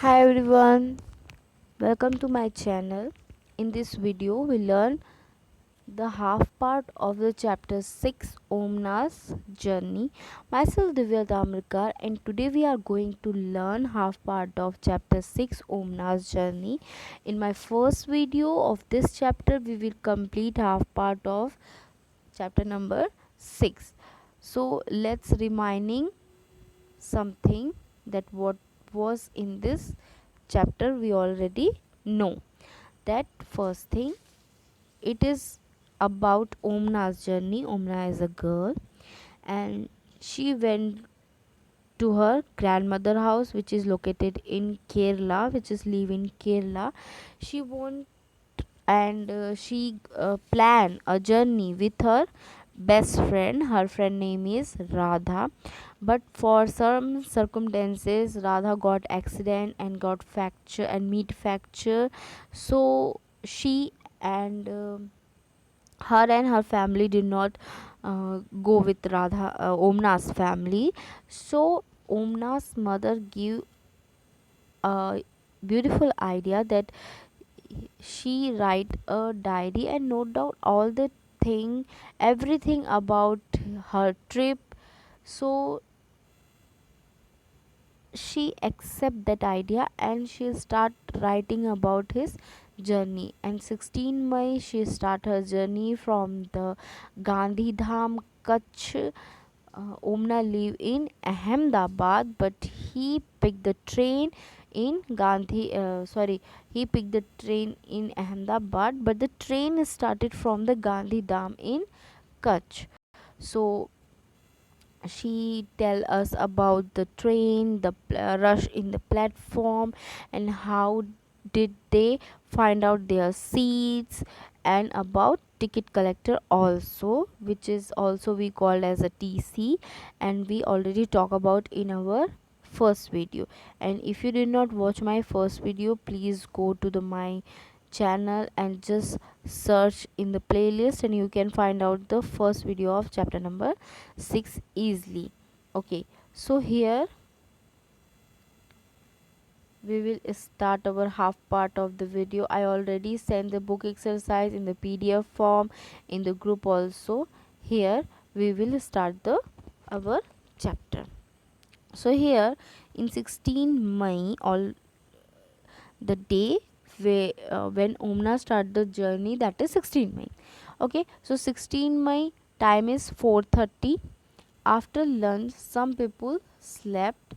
Hi everyone, welcome to my channel. In this video, we learn the half part of the chapter 6 Omna's journey. Myself Divya Damrikar, and today we are going to learn half part of chapter 6 Omna's journey. In my first video of this chapter, we will complete half part of chapter number 6. So let's reminding something that what was in this chapter we already know. That first thing, it is about Omna's journey. Omna is a girl and she went to her grandmother house, which is located in Kerala, which is live in Kerala. She want and she plan a journey with her best friend. Her friend name is Radha, but for some circumstances Radha got accident and got fracture and meat fracture. So she and her and her family did not go with Radha, Omna's family. So Omna's mother gave a beautiful idea that she write a diary and note down all the thing everything about her trip. So she accept that idea and she start writing about his journey. And 16 May she start her journey from the Gandhi Dham, Kutch. Omna live in Ahmedabad, but he picked the train in he picked the train in Ahmedabad, but the train started from the Gandhi Dham in Kutch. So she tell us about the train, the rush in the platform, and how did they find out their seats, and about ticket collector also, which is also we called as a TC, and we already talk about in our first video. And if you did not watch my first video, please go to the my channel and just search in the playlist and you can find out the first video of chapter number 6 easily. Okay, so here we will start our half part of the video. I already sent the book exercise in the PDF form in the group also. Here we will start the our chapter. So here in 16 May, all the day when Omna start the journey, that is 16 May. Okay, so 16 May time is 4:30. After lunch some people slept,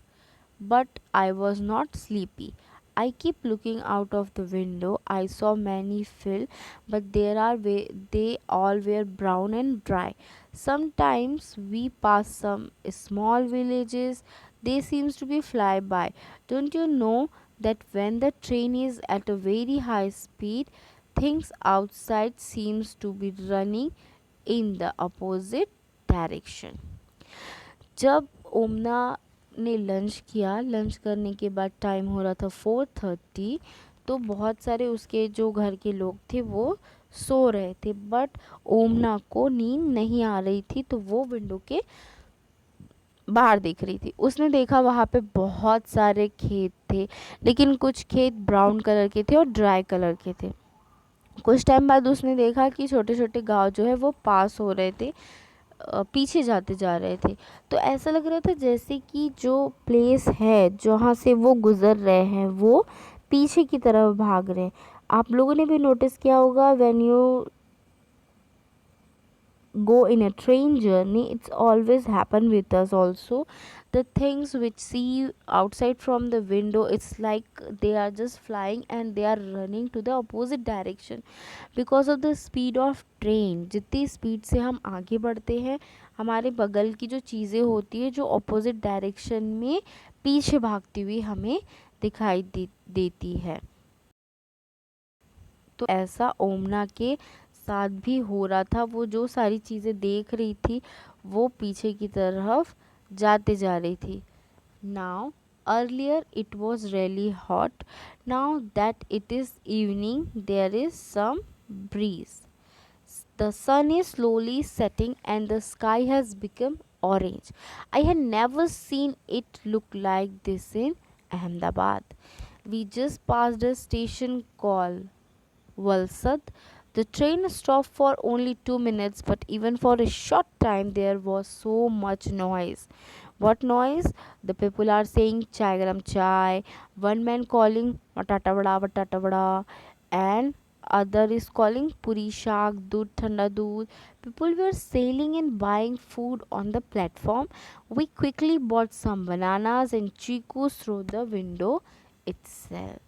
but I was not sleepy. I keep looking out of the window. I saw many fill, but they all were brown and dry. Sometimes we pass some small villages. They seems to be fly by. Don't you know that when the train is at a very high speed, things outside seems to be running in the opposite direction. जब ओमना ने lunch किया, lunch करने के बाद time हो रहा था 4:30, तो बहुत सारे उसके जो घर के लोग थे वो सो रहे थे, बट ओमना को नींद नहीं आ रही थी, तो वो विंडो के बाहर देख रही थी। उसने देखा वहाँ पे बहुत सारे खेत थे, लेकिन कुछ खेत ब्राउन कलर के थे और ड्राई कलर के थे। कुछ टाइम बाद उसने देखा कि छोटे छोटे गांव जो है वो पास हो रहे थे, पीछे जाते जा रहे थे। तो ऐसा लग रहा था जैसे कि जो प्लेस है जहाँ से वो गुजर रहे हैं वो पीछे की तरफ भाग रहे हैं। आप लोगों ने भी नोटिस किया होगा, when you go in a train journey, it's always happen with us also. The things which see outside from the window, it's like they are just flying and they are running to the opposite direction because of the speed of train. जितनी speed से हम आगे बढ़ते हैं, हमारे बगल की जो चीज़ें होती है जो ऑपोजिट डायरेक्शन में पीछे भागती हुई हमें दिखाई देती है। तो ऐसा ओमना के साथ भी हो रहा था। वो जो सारी चीज़ें देख रही थी वो पीछे की तरफ जाते जा रही थी। Now earlier it was really hot, now that it is evening there is some breeze. The sun is slowly setting and the sky has become orange. I had never seen it look like this in Ahmedabad. We just passed a station called Valsad. The train stopped for only 2 minutes, but even for a short time, there was so much noise. What noise? The people are saying chai garam chai, one man calling batata vada, and other is calling puri shak, doodh thanda doodh. People were selling and buying food on the platform. We quickly bought some bananas and chicos through the window itself.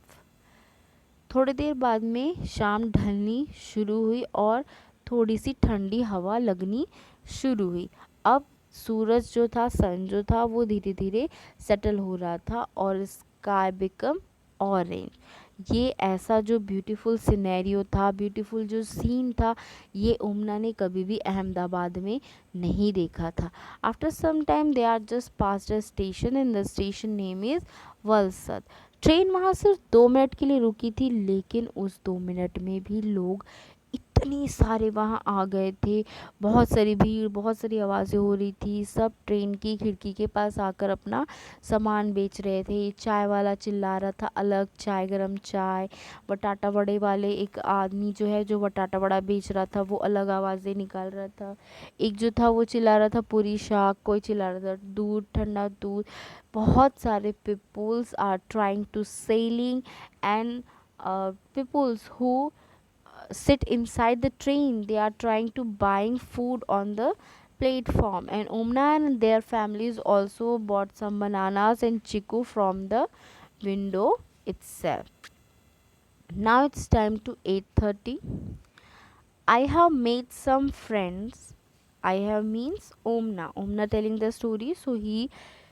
थोड़ी देर बाद में शाम ढलनी शुरू हुई और थोड़ी सी ठंडी हवा लगनी शुरू हुई. अब सूरज जो था, सन जो था, वो धीरे धीरे सेटल हो रहा था और स्काई बिकम ऑरेंज. ये ऐसा जो ब्यूटीफुल सिनेरियो था, ब्यूटीफुल जो सीन था, ये ओमना ने कभी भी अहमदाबाद में नहीं देखा था. After some time they are just past a station and the station name is Valsad. Train वहाँ सिर्फ 2 मिनट के लिए रुकी थी, लेकिन उस 2 मिनट में भी लोग इतने सारे वहाँ आ गए थे. बहुत सारी भीड़, बहुत सारी आवाज़ें हो रही थी. सब ट्रेन की खिड़की के पास आकर अपना सामान बेच रहे थे. चाय वाला चिल्ला रहा था अलग चाय गरम चाय. बटाटा वड़े वाले एक आदमी जो है, जो बटाटा वड़ा बेच रहा था, वो अलग आवाज़ें निकाल रहा था. एक जो था वो चिल्ला रहा था पूरी शाक, कोई चिल्ला रहा था दूध ठंडा दूध. बहुत सारे peoples are trying to selling and peoples who sit inside the train, they are trying to buying food on the platform. And Omna and their families also bought some bananas and chiku from the window itself. Now it's time to 8:30. I have made some friends. I have means Omna telling the story. So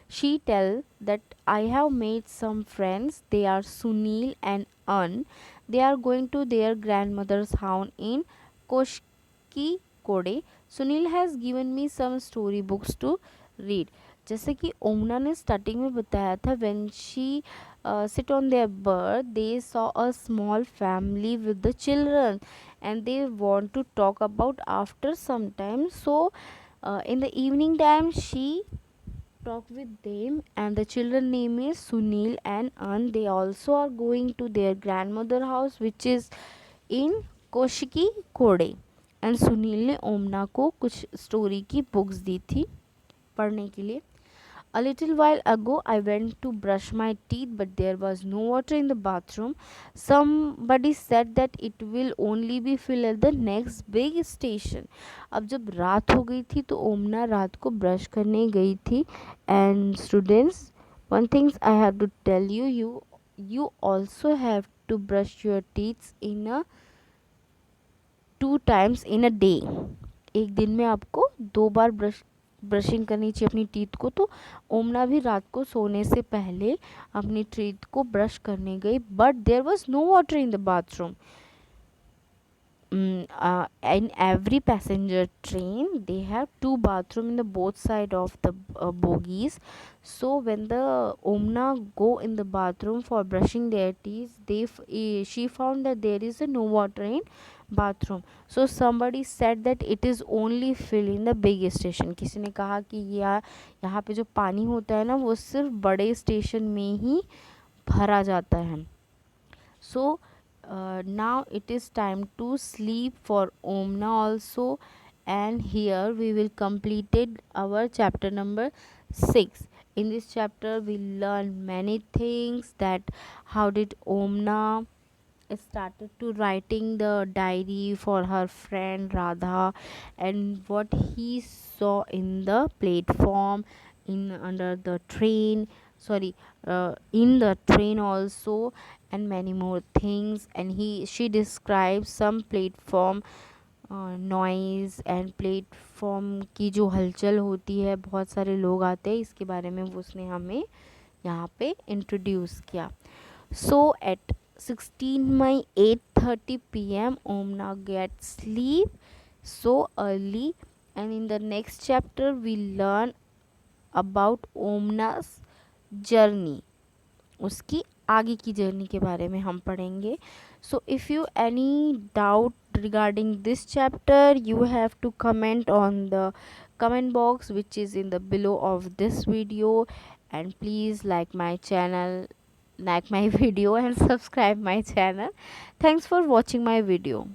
she tell that I have made some friends. They are Sunil and An. They are going to their grandmother's house in Koshki Kode. Sunil has given me some story books to read. जैसे कि ओमना ने starting में बताया था, when she sit on their bird, they saw a small family with the children and they want to talk about after some time. So in the evening time she talk with them, and the children name is Sunil and An. They also are going to their grandmother house which is in कोशिकी कोड़े. And Sunil ने ओमना को कुछ story की books दी थी पढ़ने के लिए. A little while ago, I went to brush my teeth, but there was no water in the bathroom. Somebody said that it will only be filled at the next big station. अब जब रात हो गई थी तो ओमना रात को brush करने गई थी. And students, one thing I have to tell you, you also have to brush your teeth in a 2 times in a day. एक दिन में आपको 2 बार ब्रशिंग करनी चाहिए अपनी टीथ को. तो ओमना भी रात को सोने से पहले अपनी टीथ को ब्रश करने गई. But there was no water in the bathroom. In every passenger train they have 2 bathrooms in the both side of the bogies. So when the Omna go in the bathroom for brushing their teeth, she found that there is no water in bathroom. So somebody said that it is only filled in the big station. किसी ने कहा कि यहाँ पे जो पानी होता है ना, वो सिर्फ बड़े स्टेशन में ही भरा जाता है. So now it is time to sleep for Omna also, and here we will completed our chapter number 6. In this chapter we learn many things, that how did Omna started to writing the diary for her friend Radha, and what he saw in the platform, in under the train, sorry, in the train also, and many more things. And she describes some platform noise and platform की जो हलचल होती है, बहुत सारे लोग आते हैं, इसके बारे में वो उसने हमें यहाँ पे इंट्रोड्यूस किया. सो eight 16 May 8:30 p.m. Omna gets sleep so early, and in the next chapter we learn about Omna's journey. उसकी आगे की जर्नी के बारे में हम पढ़ेंगे. So if you any doubt regarding this chapter, you have to comment on the comment box which is in the below of this video, and please like my channel, like my video and subscribe my channel. Thanks for watching my video.